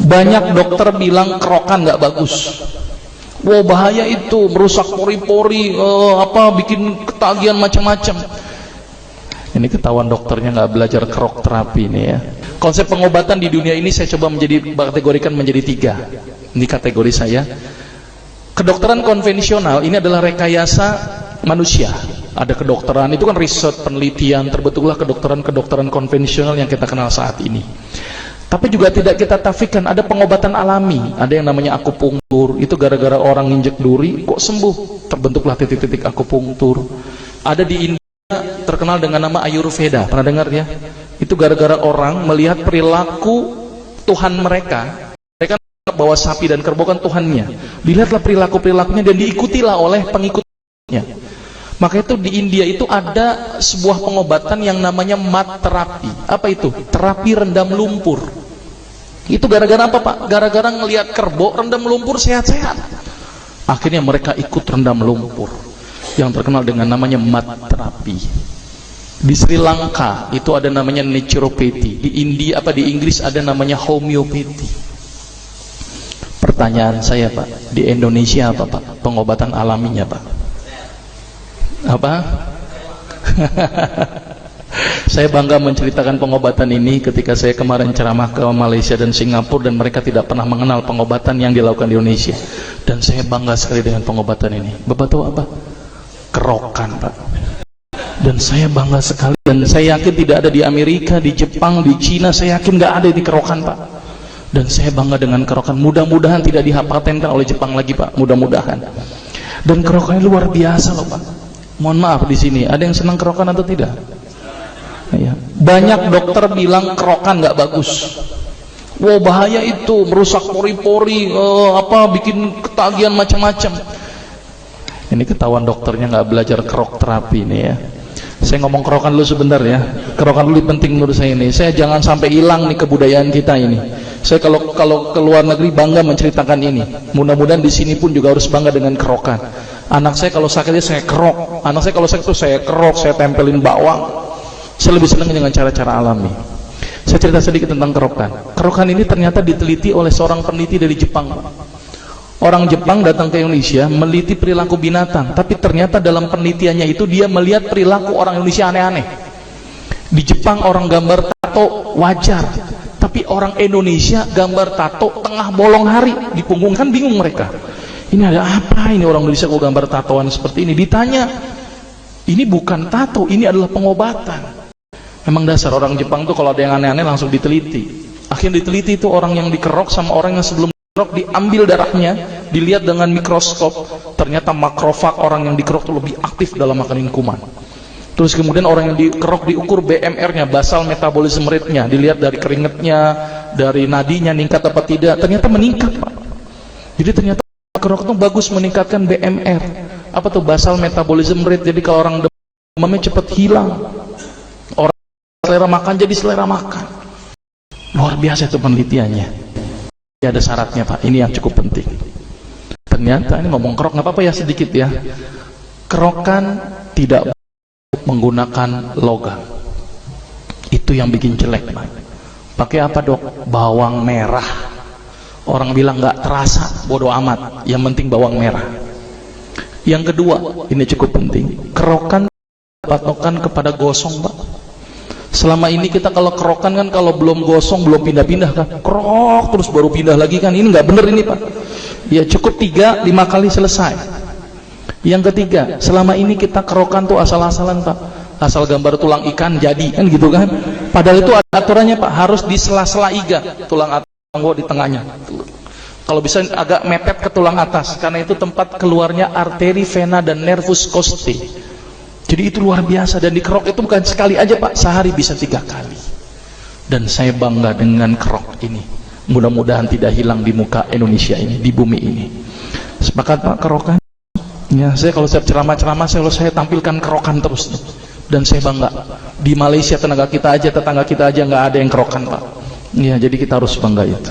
Banyak dokter bilang kerokan nggak bagus. Wah, bahaya itu, merusak pori-pori, bikin ketagihan macam-macam. Ini ketahuan dokternya nggak belajar kerok terapi ini ya. Konsep pengobatan di dunia ini saya coba kategorikan menjadi 3. Ini kategori saya. Kedokteran konvensional ini adalah rekayasa manusia. Ada kedokteran, itu kan riset, penelitian, terbetullah kedokteran konvensional yang kita kenal saat ini. Tapi juga tidak kita tafikan, ada pengobatan alami, ada yang namanya akupunktur. Itu gara-gara orang nginjek duri kok sembuh, terbentuklah titik-titik akupunktur. Ada di India terkenal dengan nama Ayurveda, pernah dengar ya? Itu gara-gara orang melihat perilaku Tuhan mereka bahwa sapi dan kerbau kan Tuhannya. Dilihatlah perilakunya dan diikutilah oleh pengikutnya. Maka itu di India itu ada sebuah pengobatan yang namanya mat terapi. Apa itu? Terapi rendam lumpur. Itu gara-gara apa, Pak? Gara-gara ngelihat kerbau rendam lumpur sehat-sehat. Akhirnya mereka ikut rendam lumpur. Yang terkenal dengan namanya mat terapi. Di Sri Lanka itu ada namanya naturopathy. Di Inggris ada namanya homeopathy. Pertanyaan saya, Pak, di Indonesia apa, Pak? Pengobatan alaminya, Pak? Apa? Saya bangga menceritakan pengobatan ini ketika saya kemarin ceramah ke Malaysia dan Singapura, dan mereka tidak pernah mengenal pengobatan yang dilakukan di Indonesia. Dan saya bangga sekali dengan pengobatan ini. Bapak tahu apa? Kerokan, Pak. Dan saya bangga sekali, dan saya yakin tidak ada di Amerika, di Jepang, di Cina, saya yakin nggak ada di kerokan, Pak. Dan saya bangga dengan kerokan. Mudah-mudahan tidak dipatenkan oleh Jepang lagi, Pak. Mudah-mudahan. Dan kerokannya luar biasa loh, Pak. Mohon maaf di sini, ada yang senang kerokan atau tidak? Ya. Banyak dokter bilang kerokan nggak bagus. Wah, bahaya itu, merusak pori-pori, bikin ketagihan macam-macam. Ini ketahuan dokternya nggak belajar kerok terapi ini ya. Saya ngomong kerokan dulu sebentar ya. Kerokan dulu penting menurut saya ini. Saya jangan sampai hilang nih kebudayaan kita ini. Saya kalau ke luar negeri bangga menceritakan ini. Mudah-mudahan di sini pun juga harus bangga dengan kerokan. Anak saya kalau sakitnya saya kerok. Anak saya kalau sakit itu saya kerok, saya tempelin bawang. Saya lebih senang dengan cara-cara alami. Saya cerita sedikit tentang kerokan. Kerokan ini ternyata diteliti oleh seorang peneliti dari Jepang. Orang Jepang datang ke Indonesia meliti perilaku binatang, tapi ternyata dalam penelitiannya itu dia melihat perilaku orang Indonesia aneh-aneh. Di Jepang orang gambar tato wajar, tapi orang Indonesia gambar tato tengah bolong hari di punggung, kan bingung mereka. Ini ada apa ini orang Indonesia kok gambar tatoan seperti ini? Ditanya, ini bukan tato, ini adalah pengobatan. Memang dasar orang Jepang tuh kalau ada yang aneh-aneh langsung diteliti. Akhirnya diteliti itu orang yang dikerok sama orang yang sebelum dikerok, diambil darahnya, dilihat dengan mikroskop. Ternyata makrofag orang yang dikerok itu lebih aktif dalam makanin kuman. Terus kemudian orang yang dikerok diukur BMR-nya, basal metabolism rate-nya, dilihat dari keringetnya, dari nadinya meningkat apa tidak. Ternyata meningkat, Pak. Jadi ternyata kerok itu bagus meningkatkan BMR. Apa tuh basal metabolism rate? Jadi kalau orang demamnya cepat hilang. Orang selera makan jadi selera makan. Luar biasa itu penelitiannya. Ya, ada syaratnya, Pak. Ini yang cukup penting. Ternyata ini ngomong kerok nggak apa-apa ya sedikit ya. Kerokan tidak menggunakan logam. Itu yang bikin jelek, Pak. Pakai apa, Dok? Bawang merah. Orang bilang nggak terasa, bodoh amat. Yang penting bawang merah. Yang kedua, ini cukup penting. Kerokan patokan kepada gosong, Pak. Selama ini kita kalau kerokan kan kalau belum gosong belum pindah-pindah kan, kerok terus baru pindah lagi kan. Ini nggak bener ini, Pak. Ya cukup 3-5 kali selesai. Yang ketiga, selama ini kita kerokan tuh asal-asalan, Pak. Asal gambar tulang ikan jadi kan gitu kan. Padahal itu ada aturannya, Pak. Harus di sela-sela iga tulang atas di tengahnya. Kalau bisa agak mepet ke tulang atas, karena itu tempat keluarnya arteri, vena dan nervus costae. Jadi itu luar biasa, dan dikerok itu bukan sekali aja, Pak, sehari bisa 3 kali. Dan saya bangga dengan kerok ini. Mudah-mudahan tidak hilang di muka Indonesia ini, di bumi ini. Sepakat, Pak, kerokan? Ya, saya kalau setiap ceramah-ceramah saya tampilkan kerokan terus. Dan saya bangga. Di Malaysia tetangga kita aja nggak ada yang kerokan, Pak. Ya, jadi kita harus bangga itu.